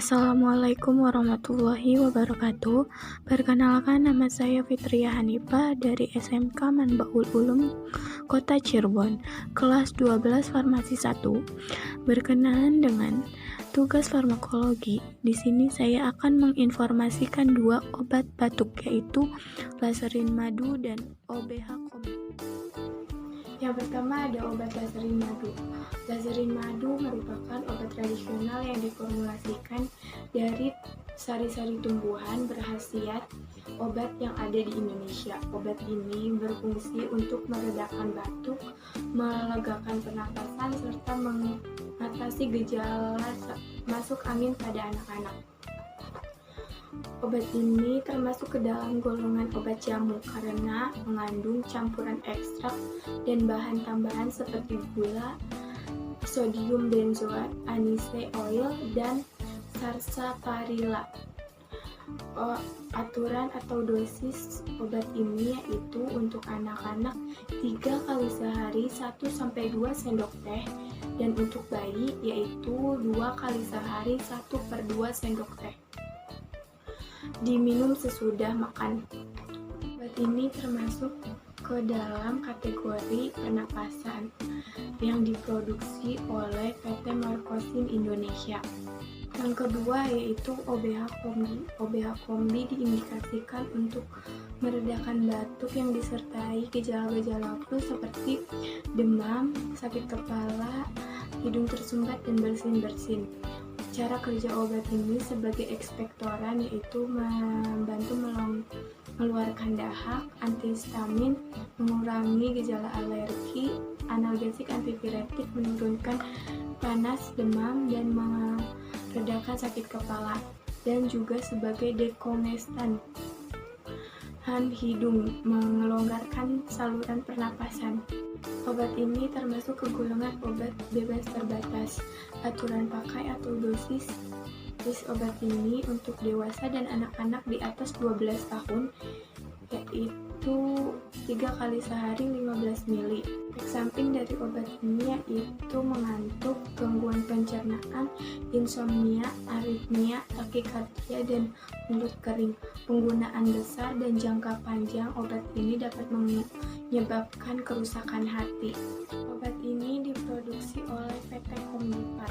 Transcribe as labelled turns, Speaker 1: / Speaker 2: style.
Speaker 1: Assalamualaikum warahmatullahi wabarakatuh. Perkenalkan, nama saya Fitria Hanifah dari SMK Manbaul Ulum Kota Cirebon, kelas 12 Farmasi 1. Berkenaan dengan tugas farmakologi, di sini saya akan menginformasikan dua obat batuk, yaitu laserin madu dan OBH kombi. Yang pertama ada obat laserin madu. Laserin madu merupakan obat tradisional yang diformulasikan dari sari-sari tumbuhan berkhasiat obat yang ada di Indonesia. Obat ini berfungsi untuk meredakan batuk, melegakan pernapasan, serta mengatasi gejala masuk angin pada anak-anak. Obat ini termasuk ke dalam golongan obat jamu karena mengandung campuran ekstrak dan bahan tambahan seperti gula, sodium benzoat, anise oil, dan sarsaparilla. Aturan atau dosis obat ini yaitu untuk anak-anak 3 kali sehari 1-2 sendok teh, dan untuk bayi yaitu 2 kali sehari 1/2 sendok teh. Diminum sesudah makan. Obat ini termasuk ke dalam kategori pernapasan yang diproduksi oleh PT Markosin Indonesia. Yang kedua yaitu OBH kombi. OBH kombi diindikasikan untuk meredakan batuk yang disertai gejala-gejala flu seperti demam, sakit kepala, hidung tersumbat, dan bersin-bersin. Cara kerja obat ini sebagai ekspektoran yaitu membantu mengeluarkan dahak, antihistamin, mengurangi gejala alergi, analgesik, antipiretik, menurunkan panas, demam, dan meredakan sakit kepala, dan juga sebagai dekongestan hidung, mengelonggarkan saluran pernapasan. Obat ini termasuk ke golongan obat bebas terbatas. Aturan pakai atau dosis obat ini untuk dewasa dan anak-anak di atas 12 tahun yaitu 3 kali sehari 15 ml. Efek samping dari obat ini yaitu mengantuk, gangguan pencernaan, insomnia, aritmia, takikardia, dan mulut kering. Penggunaan besar dan jangka panjang obat ini dapat menyebabkan kerusakan hati. Obat ini diproduksi oleh PT Kombipat.